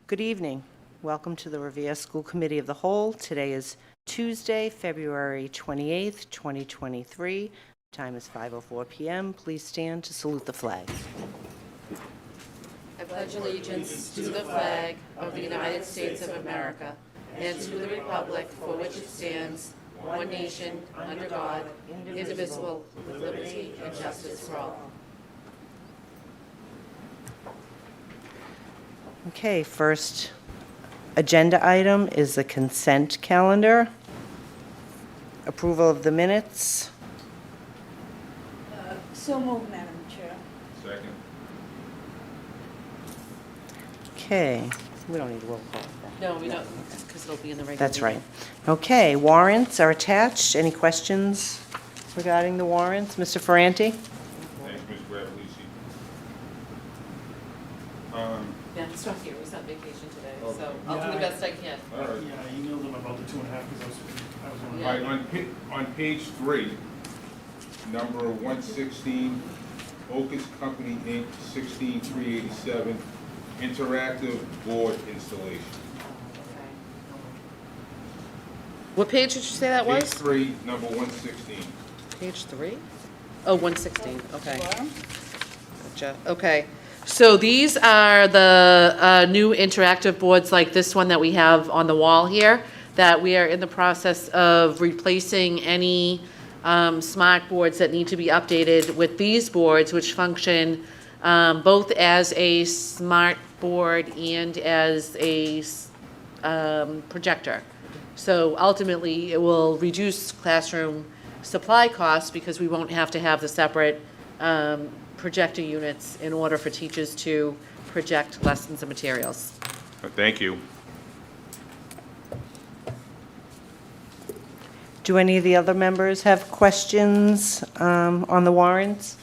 Good evening. Welcome to the Revere School Committee of the Whole. Today is Tuesday, February 28th, 2023. Time is 5:04 p.m. Please stand to salute the flag. I pledge allegiance to the flag of the United States of America and to the republic for which it stands, one nation, under God, indivisible, with liberty and justice for all. Okay, first agenda item is the consent calendar. Approval of the minutes. So moved, Madam Chair. Second. Okay, we don't need a roll call for that. No, we don't, because it'll be in the regular. That's right. Okay, warrants are attached. Any questions regarding the warrants? Mr. Ferranti? Thanks, Ms. Bradley. Yeah, it's not here, he's on vacation today, Okay. so I'll do the best I can. All right. Yeah, I emailed them about the 2.5 because I was on. Yeah. All right, on page 3, number 116, Ocas Company, Inc., 16387, interactive board installation. What page did you say that was? Page 3, number 116. Page 3? Oh, 116, okay. Gotcha, okay. So these are the new interactive boards like this one that we have on the wall here, that we are in the process of replacing any smart boards that need to be updated with these boards, which function both as a smart board and as a projector. So ultimately, it will reduce classroom supply costs because we won't have to have the separate projector units in order for teachers to project lessons and materials. Thank you. Do any of the other members have questions on the warrants?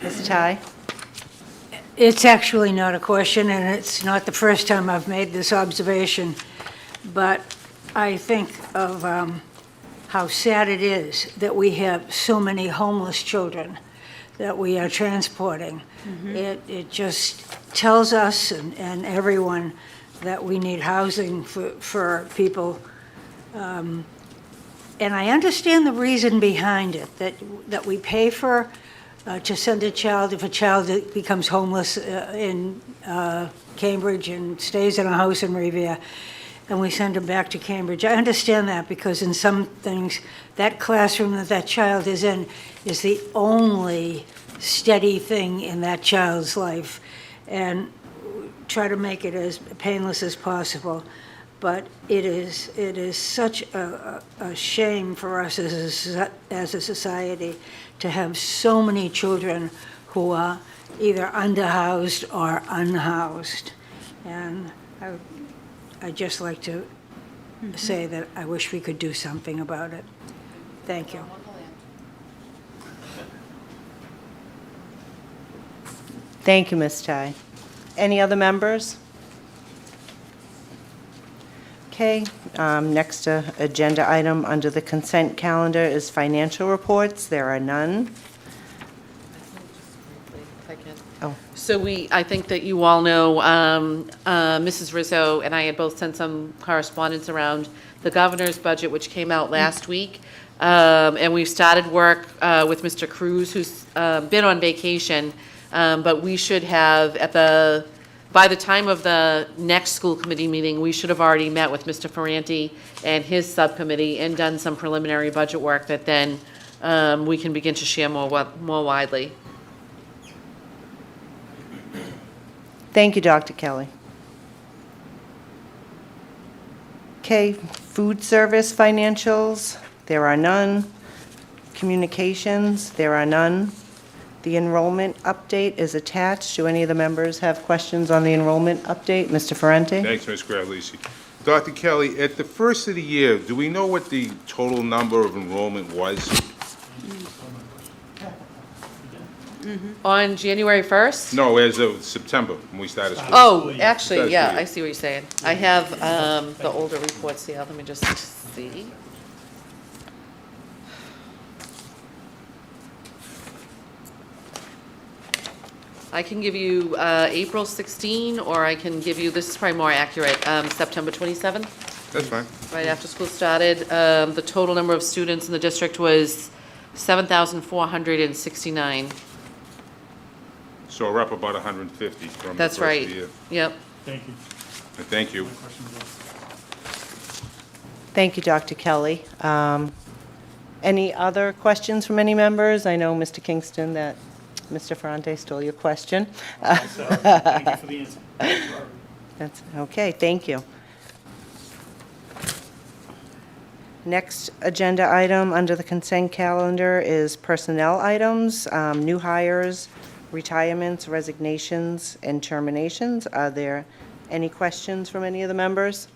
Ms. Ty? It's actually not a question, and it's not the first time I've made this observation, but I think of how sad it is that we have so many homeless children that we are transporting. It just tells us and everyone that we need housing for people. And I understand the reason behind it, that we pay for to send a child, if a child becomes homeless in Cambridge and stays in a house in Revere, and we send them back to Cambridge. I understand that because in some things, that classroom that that child is in is the only steady thing in that child's life, and try to make it as painless as possible. But it is such a shame for us as a society to have so many children who are either underhoused or unhoused. And I'd just like to say that I wish we could do something about it. Thank you. Thank you, Ms. Ty. Any other members? Okay, next agenda item under the consent calendar is financial reports. There are none. Oh. So I think that you all know, Mrs. Rizzo and I had both sent some correspondence around the governor's budget, which came out last week. And we've started work with Mr. Cruz, who's been on vacation, but we should have by the time of the next school committee meeting, we should have already met with Mr. Ferranti and his subcommittee and done some preliminary budget work that then we can begin to share more widely. Thank you, Dr. Kelly. Okay, food service financials, there are none. Communications, there are none. The enrollment update is attached. Do any of the members have questions on the enrollment update? Mr. Ferranti? Thanks, Ms. Bradley. Dr. Kelly, at the first of the year, do we know what the total number of enrollment was? On January 1st? No, as of September, when we started school. Oh, actually, That's yeah, weird. I see what you're saying. I have the older reports here. Let me just see. I can give you April 16, or I can give you, this is probably more accurate, September 27th, That's fine. right after school started. The total number of students in the district was 7,469. So we're up about 150 from the That's first of right. the year. Yep. Thank you. Thank you. My questions are- Thank you, Dr. Kelly. Any other questions from any members? I know, Mr. Kingston, that Mr. Ferrante stole your question. So, thank you for the answer. That's, okay, thank you. Next agenda item under the consent calendar is personnel items, new hires, retirements, resignations, and terminations. Are there any questions from any of the members?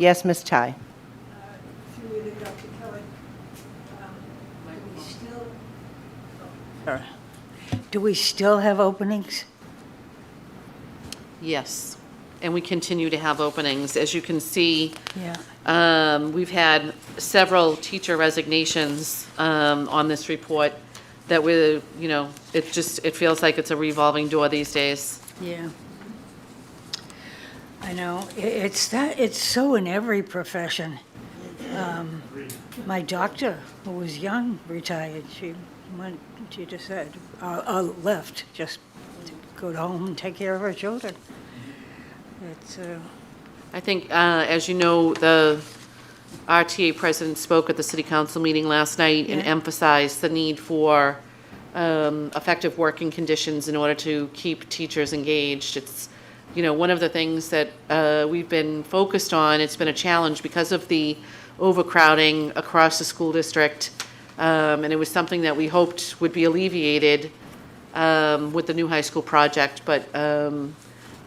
Yes, Ms. Ty. Through you to Dr. Kelly. Do we still have openings? Yes. And we continue to have openings. As you can see, Yeah. we've had several teacher resignations on this report that we, it feels like it's a revolving door these days. Yeah. I know, it's so in every profession. My doctor, who was young, retired, she just said, left, just to go home and take care of her children. It's, I think, as you know, the RTA president spoke at the city council meeting last night and Yeah. emphasized the need for effective working conditions in order to keep teachers engaged. It's, one of the things that we've been focused on. It's been a challenge because of the overcrowding across the school district, and it was something that we hoped would be alleviated with the new high school project, but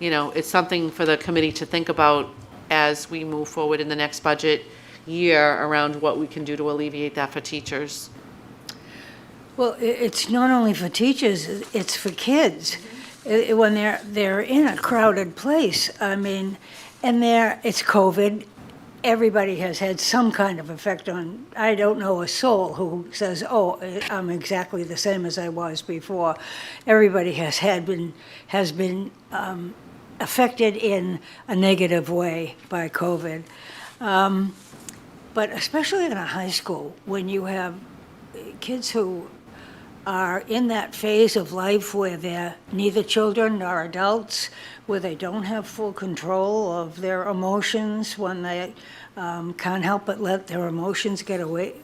it's something for the committee to think about as we move forward in the next budget year around what we can do to alleviate that for teachers. well, it's not only for teachers, it's for kids. When they're in a crowded place, I mean, and it's COVID, everybody has had some kind of effect on, I don't know a soul who says, oh, I'm exactly the same as I was before. Everybody has been affected in a negative way by COVID. But especially in a high school, when you have kids who are in that phase of life where they're neither children nor adults, where they don't have full control of their emotions, when they can't help but let their emotions get the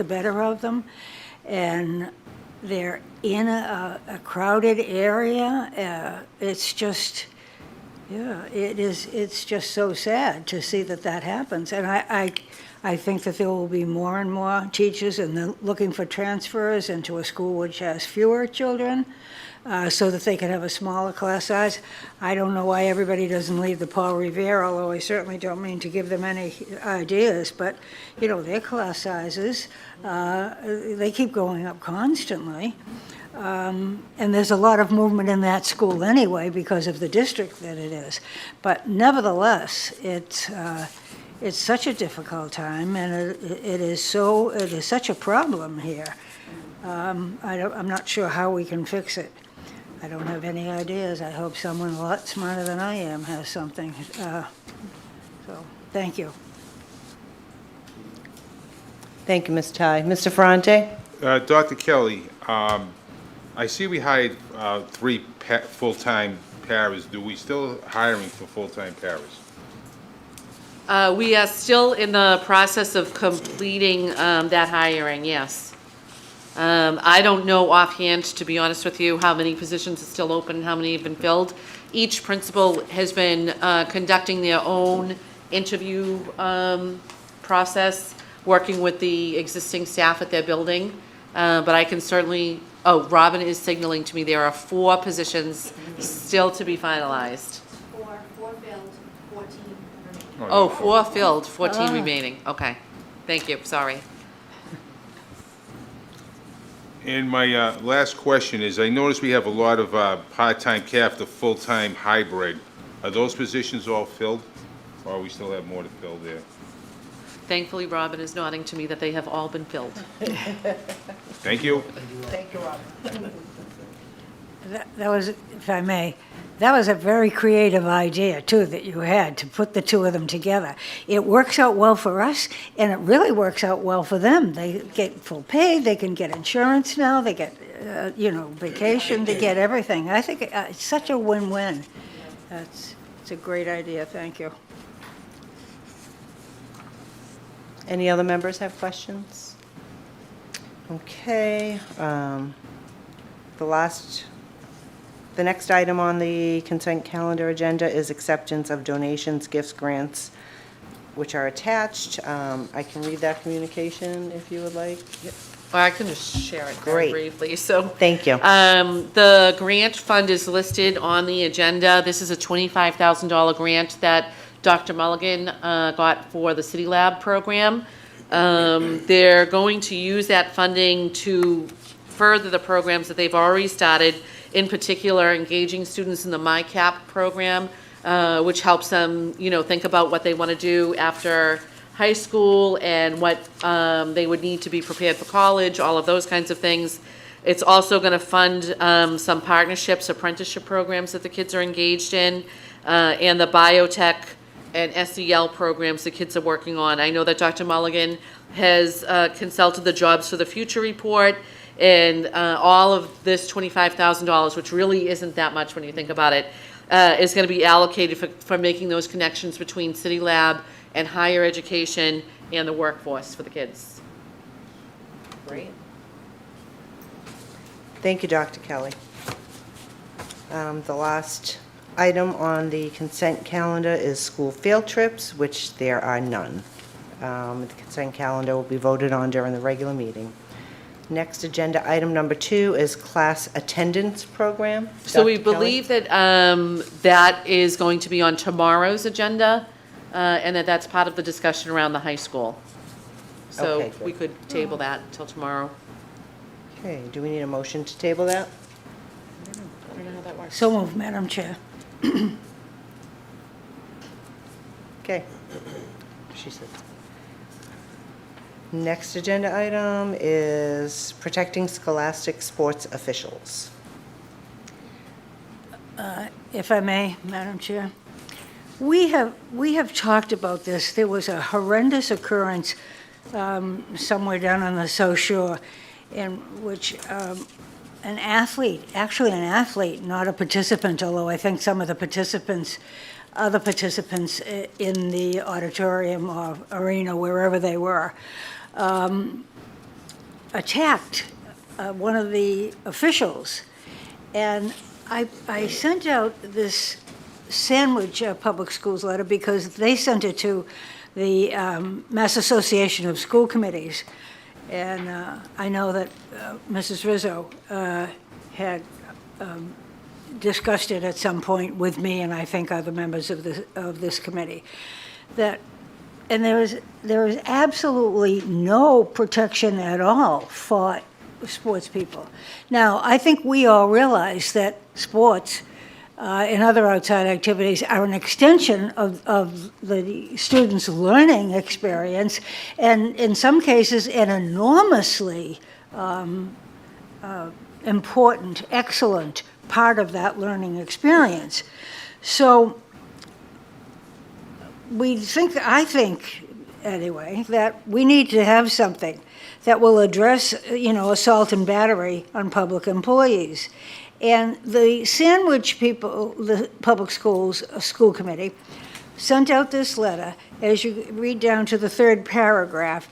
better of them, and they're in a crowded area. It's just, it's just so sad to see that happens. And I think that there will be more and more teachers and they're looking for transfers into a school which has fewer children, so that they can have a smaller class size. I don't know why everybody doesn't leave the Paul Revere, although I certainly don't mean to give them any ideas, but, their class sizes, they keep going up constantly. And there's a lot of movement in that school anyway because of the district that it is. But nevertheless, it's such a difficult time, and it is such a problem here. I'm not sure how we can fix it. I don't have any ideas. I hope someone a lot smarter than I am has something. So, thank you. Thank you, Ms. Ty. Mr. Ferrante? Dr. Kelly, I see we hired 3 full-time paras. Do we still hiring for full-time paras? We are still in the process of completing that hiring, yes. I don't know offhand, to be honest with you, how many positions are still open and how many have been filled. Each principal has been conducting their own interview process, working with the existing staff at their building. But I can certainly, Robin is signaling to me there are 4 positions still to be finalized. 4 filled, 14 remaining. Oh, 4 filled, 14 remaining. Okay. Thank you, sorry. And my last question is, I notice we have a lot of part-time CAF to full-time hybrid. Are those positions all filled, or we still have more to fill there? Thankfully, Robin is nodding to me that they have all been filled. Thank you. Thank you, Robin. That was, if I may, that was a very creative idea, too, that you had, to put the two of them together. It works out well for us, and it really works out well for them. They get full pay, they can get insurance now, they get, vacation, they get everything. I think it's such a win-win. It's a great idea, thank you. Any other members have questions? Okay, the next item on the consent calendar agenda is acceptance of donations, gifts, grants, which are attached. I can read that communication if you would like. Or I can just share it very Great. briefly, so. Thank you. The grant fund is listed on the agenda. This is a $25,000 grant that Dr. Mulligan got for the City Lab program. They're going to use that funding to further the programs that they've already started, in particular engaging students in the MyCap program, which helps them, think about what they want to do after high school and what they would need to be prepared for college, all of those kinds of things. It's also going to fund some partnerships, apprenticeship programs that the kids are engaged in, and the biotech and SEL programs the kids are working on. I know that Dr. Mulligan has consulted the Jobs for the Future report, and all of this $25,000, which really isn't that much when you think about it, is going to be allocated for making those connections between City Lab and higher education and the workforce for the kids. Great. Thank you, Dr. Kelly. The last item on the consent calendar is school field trips, which there are none. The consent calendar will be voted on during the regular meeting. Next agenda item number 2 is class attendance program. So we Dr. Kelly? believe that that is going to be on tomorrow's agenda, and that's part of the discussion around the high school. So Okay, good. we could table that until tomorrow. Okay, do we need a motion to table that? I don't know how that works. So moved, Madam Chair. Okay. She said. Next agenda item is protecting scholastic sports officials. If I may, Madam Chair. We have talked about this. There was a horrendous occurrence somewhere down on the South Shore in which an athlete, not a participant, although I think some of the other participants in the auditorium or arena, wherever they were, attacked one of the officials. And I sent out this Sandwich Public Schools letter because they sent it to the Mass Association of School Committees. And I know that Mrs. Rizzo had discussed it at some point with me and I think other members of this committee. And there is absolutely no protection at all for sports people. Now, I think we all realize that sports and other outside activities are an extension of the students' learning experience, and in some cases, an enormously important, excellent part of that learning experience. So I think, anyway, that we need to have something that will address, assault and battery on public employees. And the Sandwich people, the public schools, school committee, sent out this letter. As you read down to the third paragraph,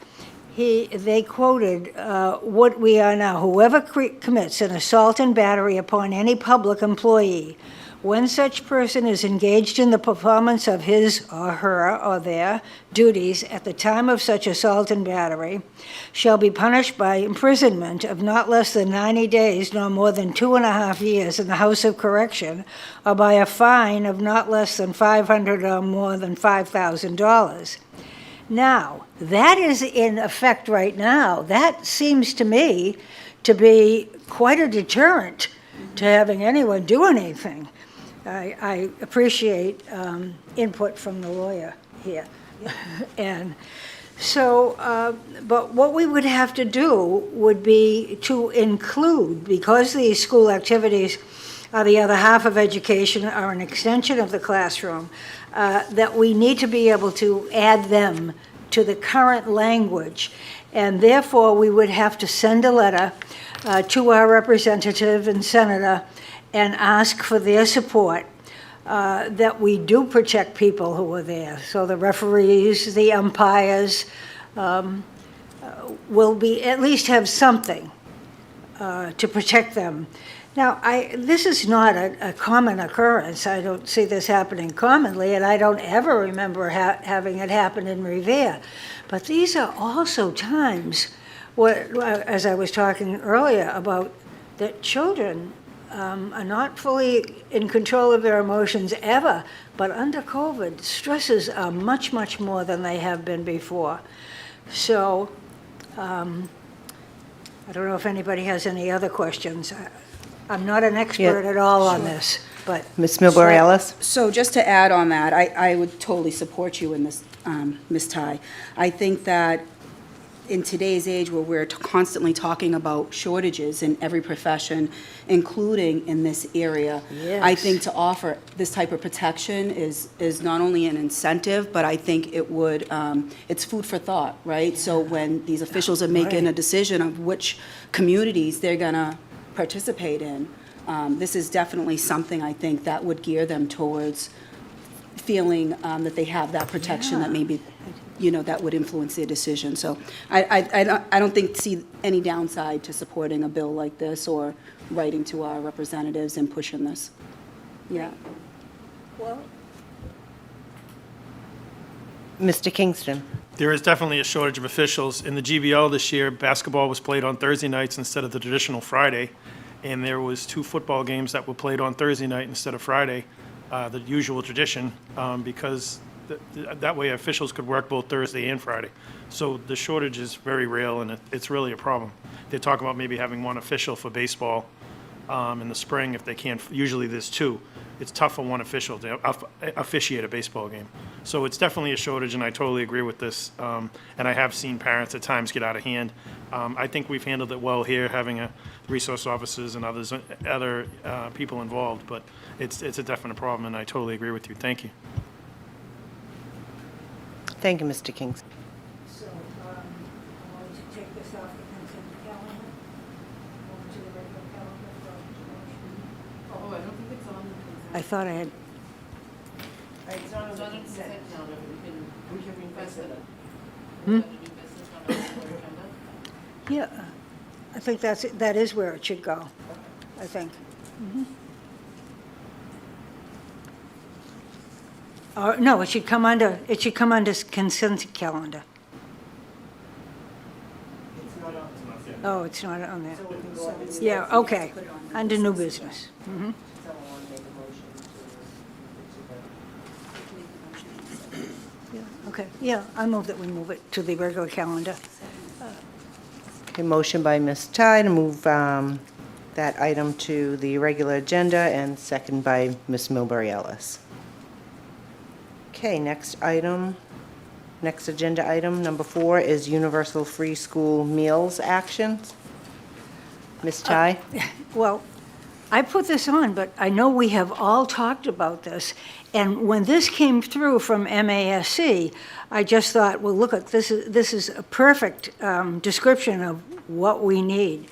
they quoted what we are now. Whoever commits an assault and battery upon any public employee, when such person is engaged in the performance of his or her or their duties at the time of such assault and battery, shall be punished by imprisonment of not less than 90 days nor more than 2.5 years in the House of Correction, or by a fine of not less than $500 or more than $5,000. Now, that is in effect right now. That seems to me to be quite a deterrent to having anyone do anything. I appreciate input from the lawyer here. And So, but what we would have to do would be to include, because these school activities are the other half of education, are an extension of the classroom, that we need to be able to add them to the current language. And therefore, we would have to send a letter to our representative and senator and ask for their support that we do protect people who are there. So the referees, the umpires will be, at least have something to protect them. Now, this is not a common occurrence. I don't see this happening commonly, and I don't ever remember having it happen in Revere. But these are also times where, as I was talking earlier about, that children are not fully in control of their emotions ever, but under COVID, stresses are much, much more than they have been before. So, I don't know if anybody has any other questions. I'm not an expert at all on this, but. Ms. Milbury Ellis? So just to add on that, I would totally support you in this, Ms. Ty. I think that in today's age where we're constantly talking about shortages in every profession, including in this area, I Yes. think to offer this type of protection is not only an incentive, but I think it would, it's food for thought, right? So when these officials are making a decision of which communities they're gonna participate in, this is definitely something I think that would gear them towards feeling that they have that protection that maybe, that would influence their decision. So I don't see any downside to supporting a bill like this or writing to our representatives and pushing this. Yeah. Well, Mr. Kingston? There is definitely a shortage of officials. In the GBL this year, basketball was played on Thursday nights instead of the traditional Friday, and there was 2 football games that were played on Thursday night instead of Friday, the usual tradition, because that way officials could work both Thursday and Friday. So the shortage is very real, and it's really a problem. They talk about maybe having 1 official for baseball in the spring if they can't. Usually there's 2. It's tough for 1 official to officiate a baseball game. So it's definitely a shortage, and I totally agree with this. And I have seen parents at times get out of hand. I think we've handled it well here, having resource officers and other people involved, but it's a definite problem, and I totally agree with you. Thank you. Thank you, Mr. Kingston. so, I'm going to take this off the consent calendar, over to the regular calendar for Oh, I don't think it's on the I thought I had, It's on the consent calendar, but we can request it. Hmm? yeah, I think that is where it should go, I think. No, it should come under consent calendar. Oh, it's not on there. Yeah, okay, under new business. Mhm. Yeah, okay, yeah, I move that we move it to the regular calendar. A motion by Ms. Ty to move that item to the regular agenda, and second by Ms. Milbury Ellis. Okay, next agenda item, number 4, is universal free school meals actions. Ms. Ty? Well, I put this on, but I know we have all talked about this, and when this came through from MASC, I just thought, well, look, this is a perfect description of what we need.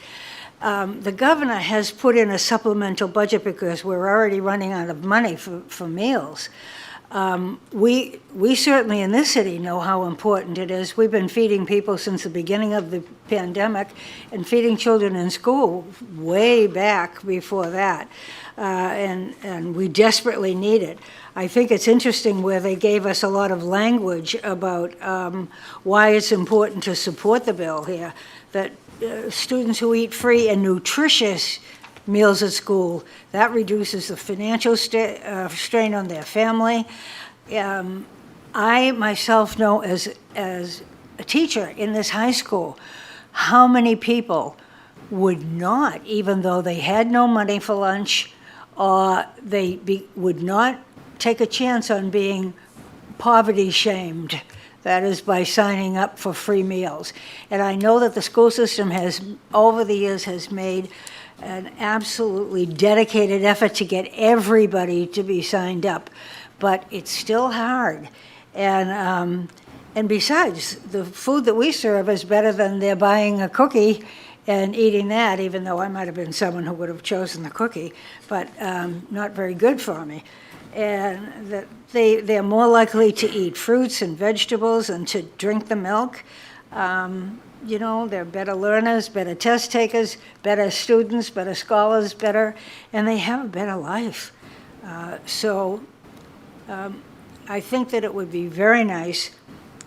The governor has put in a supplemental budget because we're already running out of money for meals. We certainly in this city know how important it is. We've been feeding people since the beginning of the pandemic and feeding children in school way back before that. And we desperately need it. I think it's interesting where they gave us a lot of language about why it's important to support the bill here, that students who eat free and nutritious meals at school, that reduces the financial strain on their family. I myself know as a teacher in this high school, how many people would not, even though they had no money for lunch, or would not take a chance on being poverty shamed, That is by signing up for free meals. And I know that the school system has, over the years, has made an absolutely dedicated effort to get everybody to be signed up, but it's still hard. And besides, the food that we serve is better than they're buying a cookie and eating that, even though I might have been someone who would have chosen the cookie, but not very good for me. And that they're more likely to eat fruits and vegetables and to drink the milk. You know, they're better learners, better test takers, better students, better scholars, better, and they have a better life. So I think that it would be very nice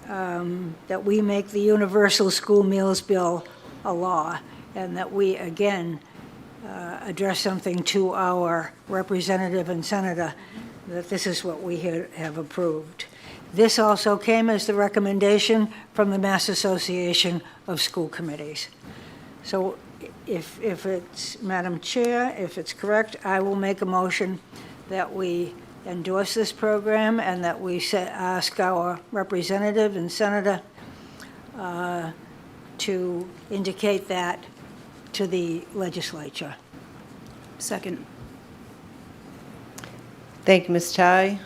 that we make the universal school meals bill a law, and that we, again, address something to our representative and senator, that this is what we have approved. This also came as the recommendation from the Mass Association of School Committees. So if it's, Madam Chair, if it's correct, I will make a motion that we endorse this program and that we ask our representative and senator to indicate that to the legislature. Second. Thank you, Ms. Ty.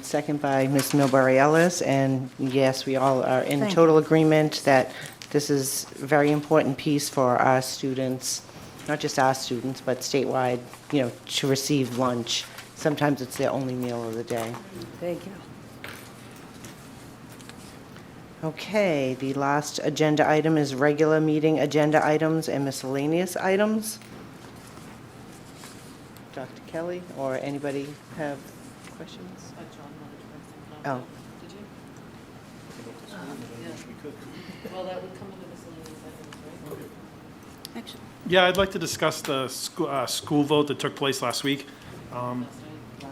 Second by Ms. Milbury Ellis. And yes, we all are in Thank total agreement that this is a very important piece for our students, not just our students, but statewide, you know, to receive lunch. Sometimes it's their only meal of the day. Thank you. Okay, the last agenda item is regular meeting agenda items and miscellaneous items. Dr. Kelly, or anybody have questions? Oh. Did you? Well, that would come into miscellaneous items, right? Actually, Yeah, I'd like to discuss the school vote that took place last week.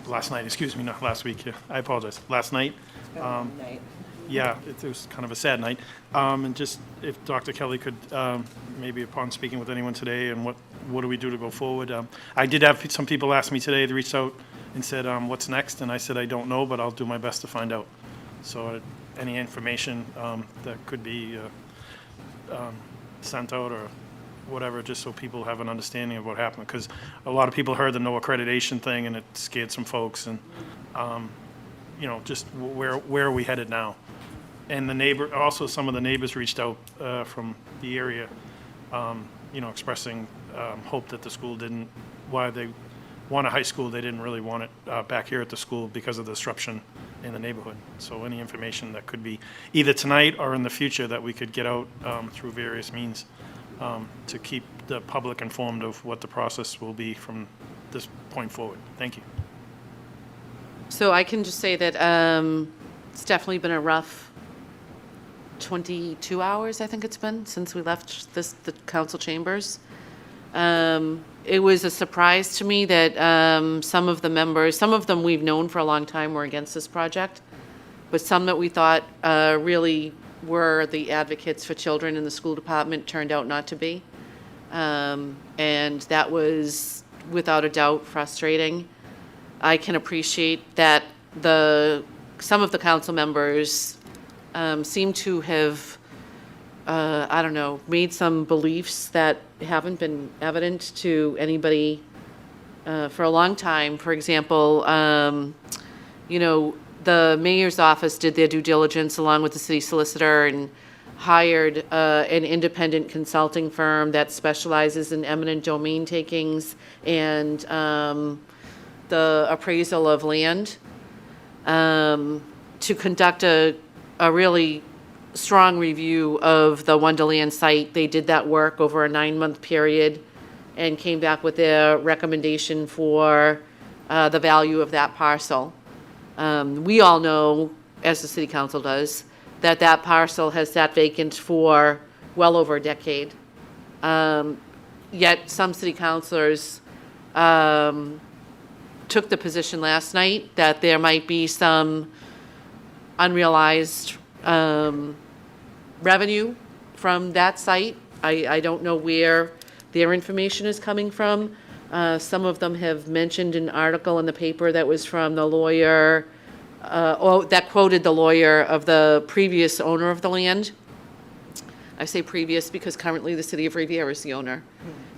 Last night, excuse me, not last week. Yeah, I apologize. Last night. Night. Yeah, it was kind of a sad night. And just if Dr. Kelly could, maybe upon speaking with anyone today, and what do we do to go forward? I did have some people ask me today, they reached out and said, what's next? And I said, I don't know, but I'll do my best to find out. So any information that could be sent out or whatever, just so people have an understanding of what happened. Because a lot of people heard the no accreditation thing, and it scared some folks. And, you know, just where are we headed now? And also some of the neighbors reached out from the area, you know, expressing hope that the school didn't, why they want a high school, they didn't really want it back here at the school because of the disruption in the neighborhood. So any information that could be either tonight or in the future that we could get out through various means to keep the public informed of what the process will be from this point forward. Thank you. So I can just say that it's definitely been a rough 22 hours, I think it's been, since we left the council chambers. It was a surprise to me that some of the members, some of them we've known for a long time, were against this project, but some that we thought really were the advocates for children in the school department turned out not to be. And that was, without a doubt, frustrating. I can appreciate that some of the council members seem to have, I don't know, made some beliefs that haven't been evident to anybody for a long time. For example, you know, the mayor's office did their due diligence along with the city solicitor and hired an independent consulting firm that specializes in eminent domain takings and the appraisal of land to conduct a really strong review of the Wonderland site. They did that work over a 9-month period and came back with their recommendation for the value of that parcel. We all know, as the city council does, that that parcel has sat vacant for well over a decade. Yet some city councilors took the position last night that there might be some unrealized revenue from that site. I don't know where their information is coming from. Some of them have mentioned an article in the paper that was from the lawyer that quoted the lawyer of the previous owner of the land. I say previous because currently the city of Revere is the owner.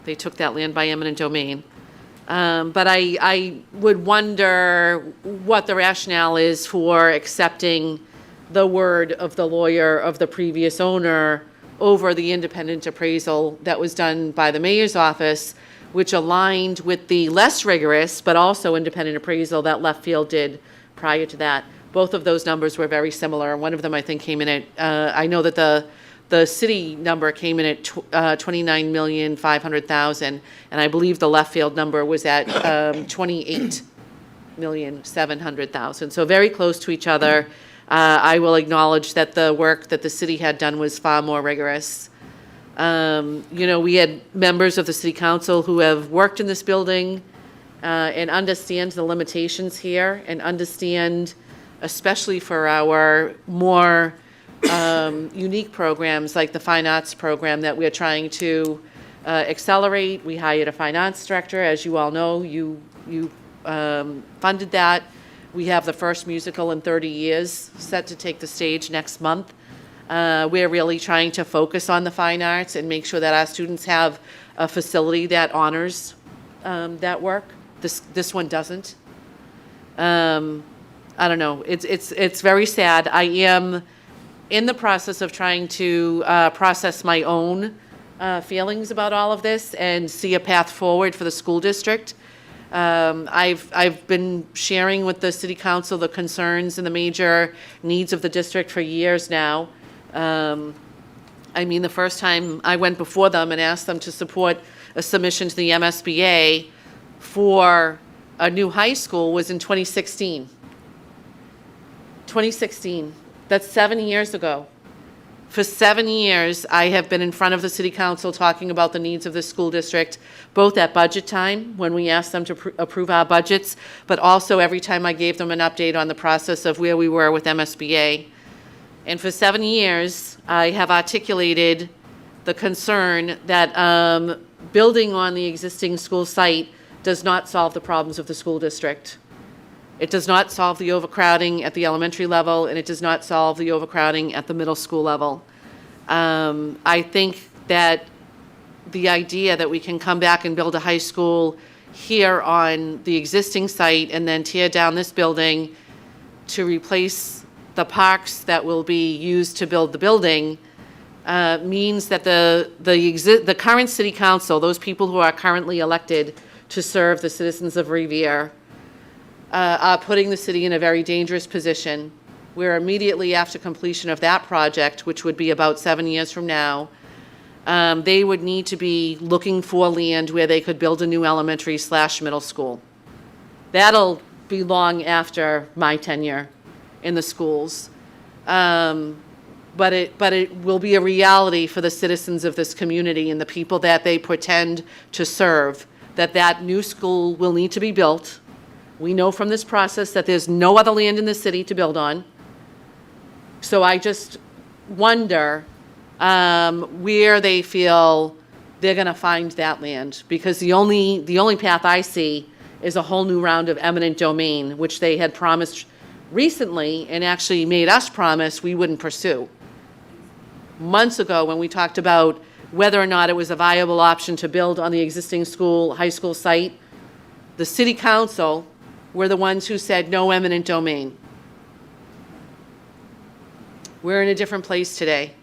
They took that land by eminent domain. But I would wonder what the rationale is for accepting the word of the lawyer of the previous owner over the independent appraisal that was done by the mayor's office, which aligned with the less rigorous but also independent appraisal that Left Field did prior to that. Both of those numbers were very similar. One of them, I think, came in at, I know that the city number came in at $29,500,000, and I believe the Left Field number was at $28,700,000. So very close to each other. I will acknowledge that the work that the city had done was far more rigorous. We had members of the city council who have worked in this building and understand the limitations here and understand, especially for our more unique programs like the Fine Arts program that we're trying to accelerate. We hired a finance director, as you all know. You funded that. We have the first musical in 30 years set to take the stage next month. We're really trying to focus on the fine arts and make sure that our students have a facility that honors that work. This one doesn't. I don't know. It's very sad. I am in the process of trying to process my own feelings about all of this and see a path forward for the school district. I've been sharing with the city council the concerns and the major needs of the district for years now. The first time I went before them and asked them to support a submission to the MSBA for a new high school was in 2016. 2016. That's 7 years ago. For 7 years, I have been in front of the city council talking about the needs of the school district, both at budget time, when we asked them to approve our budgets, but also every time I gave them an update on the process of where we were with MSBA. And for 7 years, I have articulated the concern that building on the existing school site does not solve the problems of the school district. It does not solve the overcrowding at the elementary level, and it does not solve the overcrowding at the middle school level. I think that the idea that we can come back and build a high school here on the existing site and then tear down this building to replace the parks that will be used to build the building means that the current city council, those people who are currently elected to serve the citizens of Revere, are putting the city in a very dangerous position where immediately after completion of that project, which would be about 7 years from now, they would need to be looking for land where they could build a new elementary/middle school. That'll be long after my tenure in the schools. But it will be a reality for the citizens of this community and the people that they pretend to serve, that new school will need to be built. We know from this process that there's no other land in the city to build on. So I just wonder where they feel they're going to find that land, because the only path I see is a whole new round of eminent domain, which they had promised recently and actually made us promise we wouldn't pursue. Months ago, when we talked about whether or not it was a viable option to build on the existing high school site, the city council were the ones who said no eminent domain. We're in a different place today.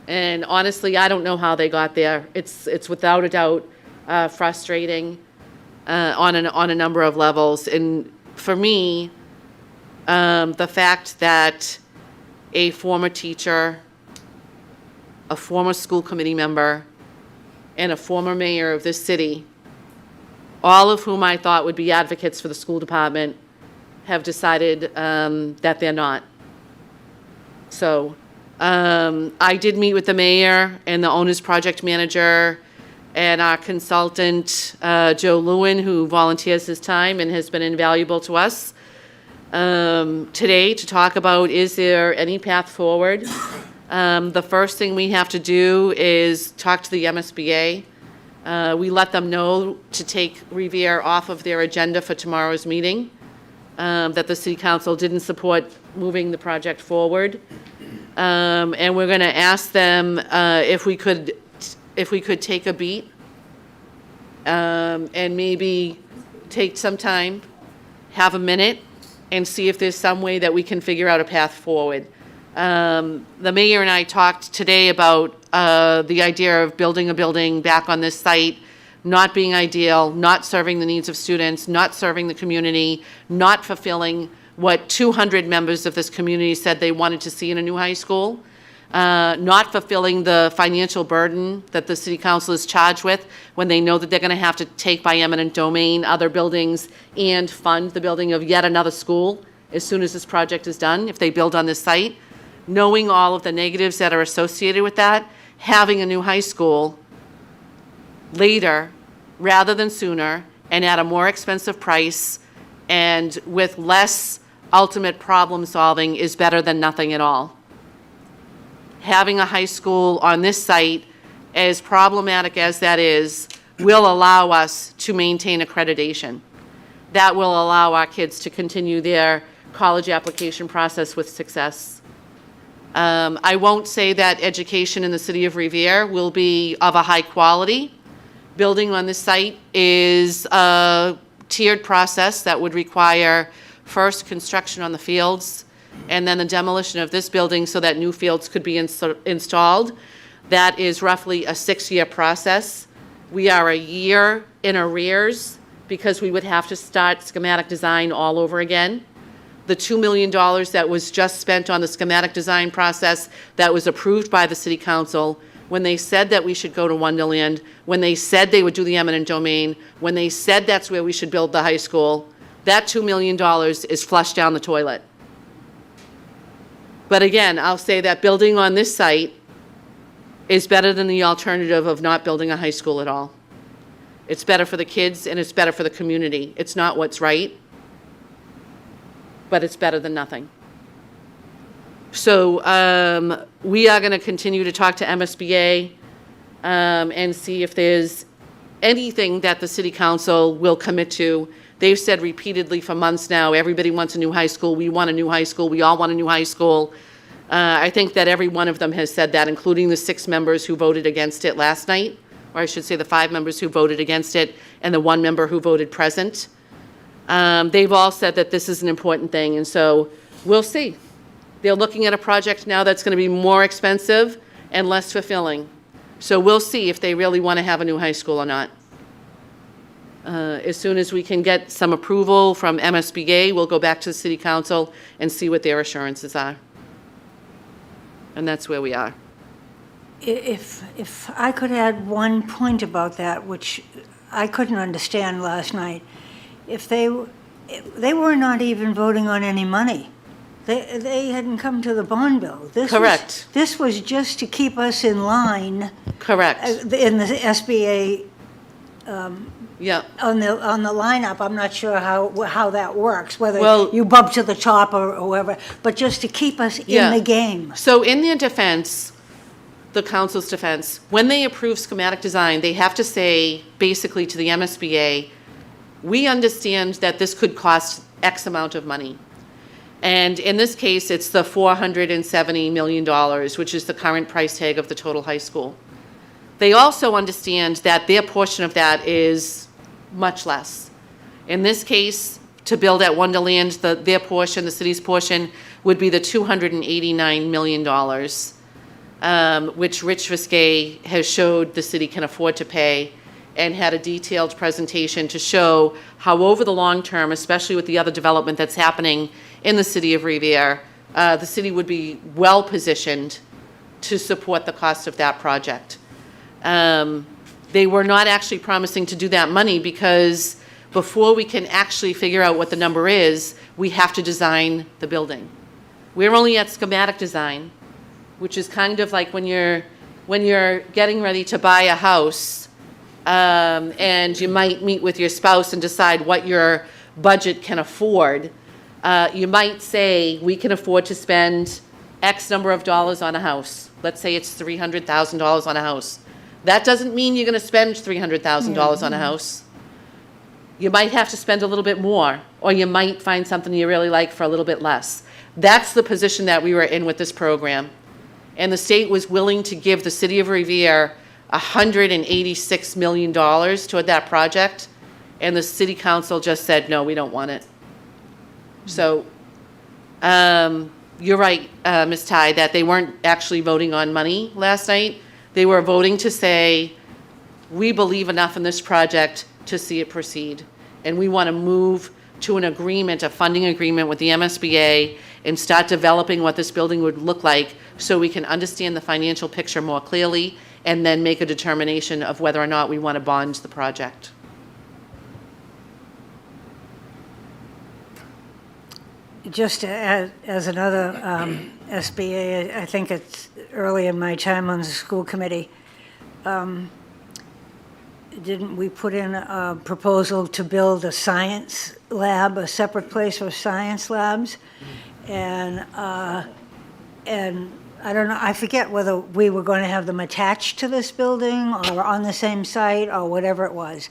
And honestly, I don't know how they got there. It's without a doubt frustrating on a number of levels. And for me, the fact that a former teacher, a former school committee member, and a former mayor of this city, all of whom I thought would be advocates for the school department, have decided that they're not. So I did meet with the mayor and the owner's project manager and our consultant, Joe Lewin, who volunteers his time and has been invaluable to us today to talk about, is there any path forward? The first thing we have to do is talk to the MSBA. We let them know to take Revere off of their agenda for tomorrow's meeting. that the city council didn't support moving the project forward. And we're going to ask them if we could take a beat and maybe take some time, have a minute, and see if there's some way that we can figure out a path forward. The mayor and I talked today about the idea of building a building back on this site not being ideal, not serving the needs of students, not serving the community, not fulfilling what 200 members of this community said they wanted to see in a new high school, not fulfilling the financial burden that the city council is charged with when they know that they're going to have to take by eminent domain other buildings and fund the building of yet another school as soon as this project is done, if they build on this site. Knowing all of the negatives that are associated with that, having a new high school later rather than sooner and at a more expensive price and with less ultimate problem solving is better than nothing at all. Having a high school on this site, as problematic as that is, will allow us to maintain accreditation. That will allow our kids to continue their college application process with success. I won't say that education in the city of Revere will be of a high quality. Building on this site is a tiered process that would require first construction on the fields and then the demolition of this building so that new fields could be installed. That is roughly a 6-year process. We are a year in arrears because we would have to start schematic design all over again. The $2 million that was just spent on the schematic design process that was approved by the city council, when they said that we should go to Wonderland, when they said they would do the eminent domain, when they said that's where we should build the high school, that $2 million is flushed down the toilet. But again, I'll say that building on this site is better than the alternative of not building a high school at all. It's better for the kids and it's better for the community. It's not what's right, but it's better than nothing. So we are going to continue to talk to MSBA and see if there's anything that the city council will commit to. They've said repeatedly for months now, everybody wants a new high school. We want a new high school. We all want a new high school. I think that every one of them has said that, including the 6 members who voted against it last night, or I should say the 5 members who voted against it and the 1 member who voted present. They've all said that this is an important thing, and so we'll see. They're looking at a project now that's going to be more expensive and less fulfilling. So we'll see if they really want to have a new high school or not. As soon as we can get some approval from MSBA, we'll go back to the city council and see what their assurances are. And that's where we are. If I could add one point about that, which I couldn't understand last night. If they were not even voting on any money. They hadn't come to the bond bill. Correct. This was just to keep us in line. Correct. In the SBA, Yeah. on the lineup. I'm not sure how that works, whether Well- you bump to the top or whatever, but just to keep us in the game. So in their defense, the council's defense, when they approve schematic design, they have to say basically to the MSBA, we understand that this could cost X amount of money. And in this case, it's the $470 million, which is the current price tag of the total high school. They also understand that their portion of that is much less. In this case, to build at Wonderland, their portion, the city's portion, would be the $289 million, which Rich Viscay has showed the city can afford to pay and had a detailed presentation to show how over the long term, especially with the other development that's happening in the city of Revere, the city would be well positioned to support the cost of that project. They were not actually promising to do that money because before we can actually figure out what the number is, we have to design the building. We're only at schematic design, which is kind of like when you're getting ready to buy a house, and you might meet with your spouse and decide what your budget can afford. You might say, we can afford to spend X number of dollars on a house. Let's say it's $300,000 on a house. That doesn't mean you're going to spend $300,000 on a house. You might have to spend a little bit more, or you might find something you really like for a little bit less. That's the position that we were in with this program. And the state was willing to give the city of Revere $186 million toward that project, and the city council just said, no, we don't want it. So, you're right, Ms. Ty, that they weren't actually voting on money last night. They were voting to say, we believe enough in this project to see it proceed. And we want to move to an agreement, a funding agreement with the MSBA, and start developing what this building would look like so we can understand the financial picture more clearly and then make a determination of whether or not we want to bond the project. Just to add, as another SBA, I think it's early in my time on the school committee, didn't we put in a proposal to build a science lab, a separate place for science labs? And I don't know, I forget whether we were going to have them attached to this building or on the same site or whatever it was.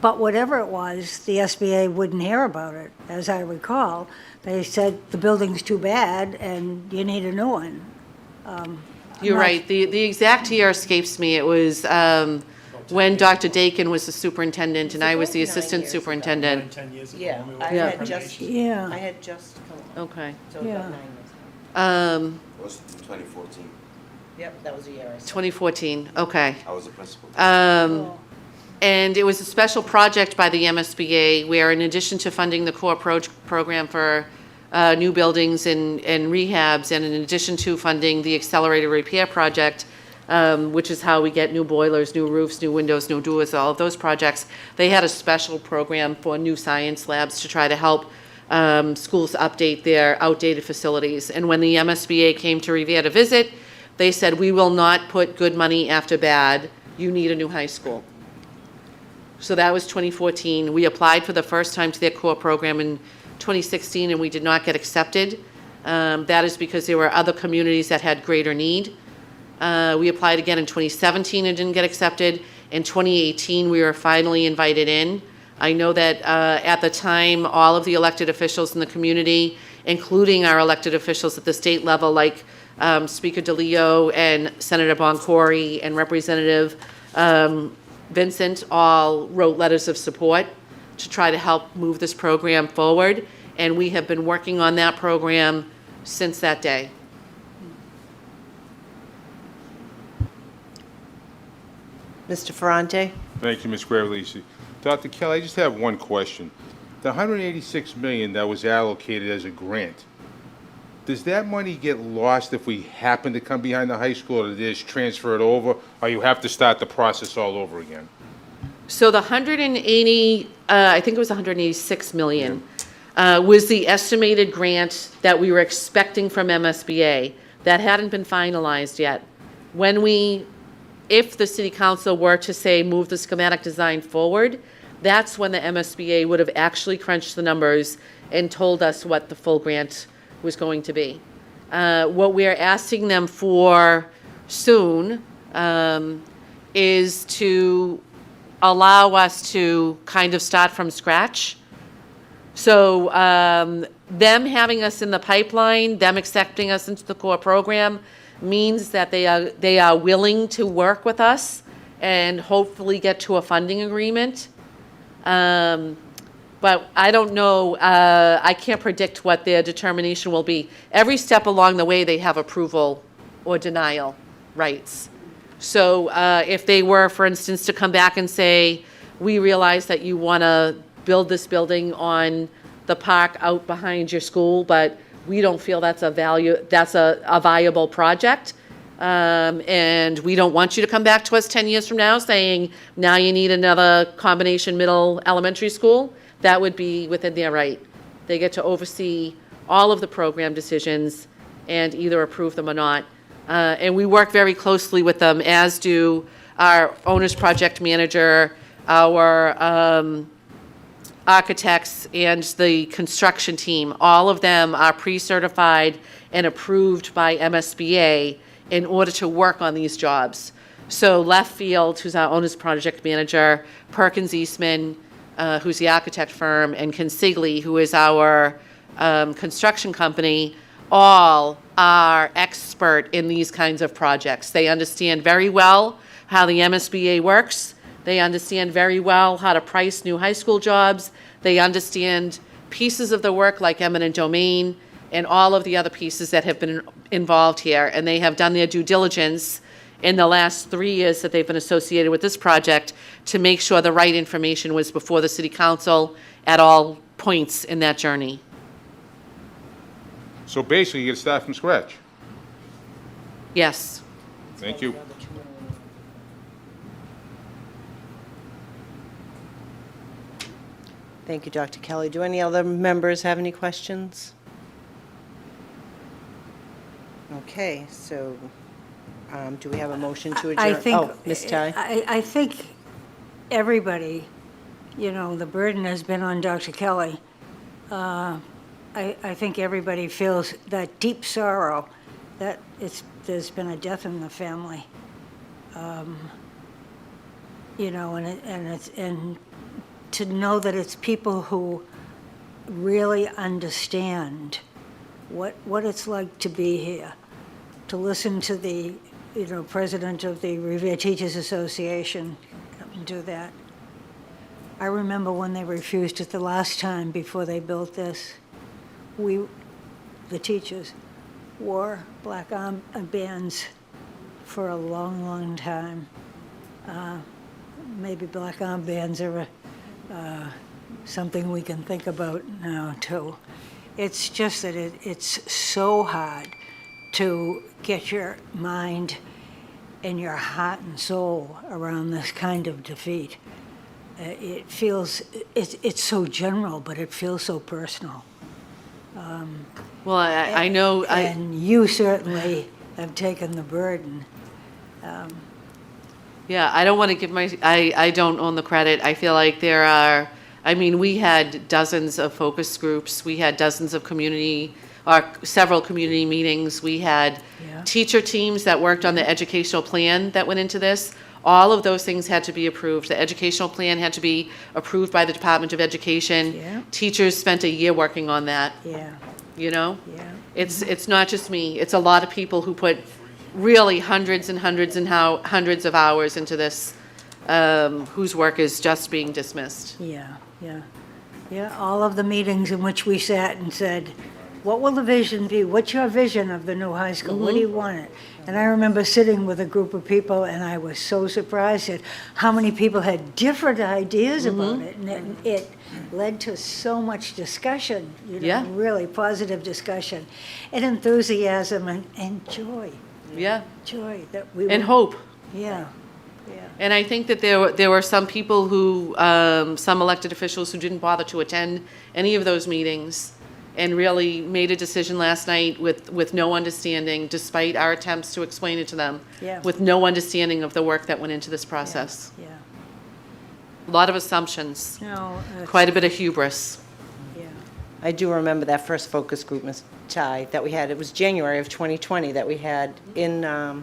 But whatever it was, the SBA wouldn't hear about it, as I recall. They said the building's too bad and you need a new one. You're right. The exact year escapes me. It was when Dr. Dakin was the superintendent and I was the assistant superintendent. 10 years ago. Yeah, when we were I in Yeah. had just, Yeah. I had just come, Okay. so about Yeah. 9 years. It was 2014. Yep, that was a year I said. 2014, okay. I was the principal. And it was a special project by the MSBA where, in addition to funding the core program for new buildings and rehabs, and in addition to funding the accelerated repair project, which is how we get new boilers, new roofs, new windows, new doors, all of those projects, they had a special program for new science labs to try to help schools update their outdated facilities. And when the MSBA came to Revere to visit, they said, we will not put good money after bad. You need a new high school. So that was 2014. We applied for the first time to their core program in 2016, and we did not get accepted. That is because there were other communities that had greater need. We applied again in 2017 and didn't get accepted. In 2018, we were finally invited in. I know that at the time, all of the elected officials in the community, including our elected officials at the state level, like Speaker DeLeo and Senator Boncory and Representative Vincent, all wrote letters of support to try to help move this program forward. And we have been working on that program since that day. Mr. Ferrante? Thank you, Ms. Gravellisi. Dr. Kelly, I just have one question. The 186 million that was allocated as a grant, does that money get lost if we happen to come behind the high school, or just transfer it over, or you have to start the process all over again? So the 180, I think it was 186 million, was the estimated grant that we were expecting from MSBA. That hadn't been finalized yet. If the city council were to say, move the schematic design forward, that's when the MSBA would have actually crunched the numbers and told us what the full grant was going to be. What we're asking them for soon is to allow us to kind of start from scratch. So them having us in the pipeline, them accepting us into the core program, means that they are willing to work with us and hopefully get to a funding agreement. But I don't know, I can't predict what their determination will be. Every step along the way, they have approval or denial rights. So if they were, for instance, to come back and say, we realize that you want to build this building on the park out behind your school, but we don't feel that's a viable project. And we don't want you to come back to us 10 years from now saying, now you need another combination middle elementary school. That would be within their right. They get to oversee all of the program decisions and either approve them or not. And we work very closely with them, as do our owner's project manager, our architects, and the construction team. All of them are pre-certified and approved by MSBA in order to work on these jobs. So Left Field, who's our owner's project manager, Perkins Eastman, who's the architect firm, and Consigli, who is our construction company, all are expert in these kinds of projects. They understand very well how the MSBA works. They understand very well how to price new high school jobs. They understand pieces of the work like eminent domain and all of the other pieces that have been involved here. And they have done their due diligence in the last 3 years that they've been associated with this project to make sure the right information was before the city council at all points in that journey. So basically, you get to start from scratch. Yes. Thank you. Thank you, Dr. Kelly. Do any other members have any questions? Okay, so do we have a motion to adjourn? I think. Oh, Ms. Ty? I think everybody, the burden has been on Dr. Kelly. I think everybody feels that deep sorrow that there's been a death in the family. And to know that it's people who really understand what it's like to be here, to listen to the, president of the Revere Teachers Association and do that. I remember when they refused it the last time before they built this. The teachers, wore black armbands for a long, long time. Maybe black armbands are something we can think about now, too. It's just that it's so hard to get your mind and your heart and soul around this kind of defeat. It feels, it's so general, but it feels so personal. Well, I know, And you certainly have taken the burden. yeah, I don't want to give I don't own the credit. I feel like we had dozens of focus groups. We had dozens of several community meetings. We had Yeah. teacher teams that worked on the educational plan that went into this. All of those things had to be approved. The educational plan had to be approved by the Department of Education. Yeah. Teachers spent a year working on that, Yeah, Yeah. yeah. It's not just me. It's a lot of people who put really hundreds and hundreds and hundreds of hours into this, whose work is just being dismissed. Yeah, yeah. Yeah, all of the meetings in which we sat and said, what will the vision be? What's your vision of the new high school? What do you want it? And I remember sitting with a group of people, and I was so surprised at how many people had different ideas about it. And it led to so much discussion, Yeah. really positive discussion, and enthusiasm and joy. Yeah, Joy that we and were- hope. Yeah, yeah. And I think that there were some people who, some elected officials who didn't bother to attend any of those meetings and really made a decision last night with no understanding, despite our attempts to explain it to them, Yeah. with no understanding of the work that went into this process. Yeah. A lot of assumptions, No, quite a bit of hubris. yeah. I do remember that first focus group, Ms. Ty, that we had. It was January of 2020 that we had in the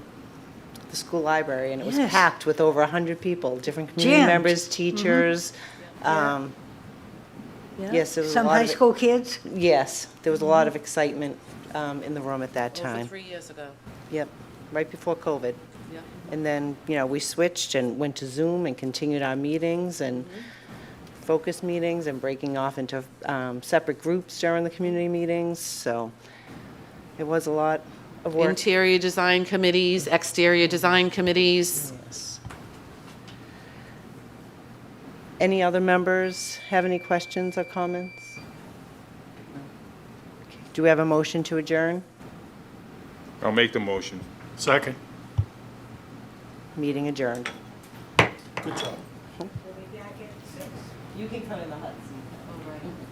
school library, and it was Yes. packed with over 100 people, different community Jammed. members, teachers. Yeah. Yes, there was a Some lot high of it. school kids? Yes, there was a lot of excitement in the room at that Over time. 3 years ago. Yep, right before COVID. Yeah. And then, we switched and went to Zoom and continued our meetings and focus meetings and breaking off into separate groups during the community meetings. So it was a lot of work. Interior design committees, exterior design committees. Yes. Any other members have any questions or comments? Okay. Do we have a motion to adjourn? I'll make the motion. Second. Meeting adjourned. Good job. You can come in the hut seat.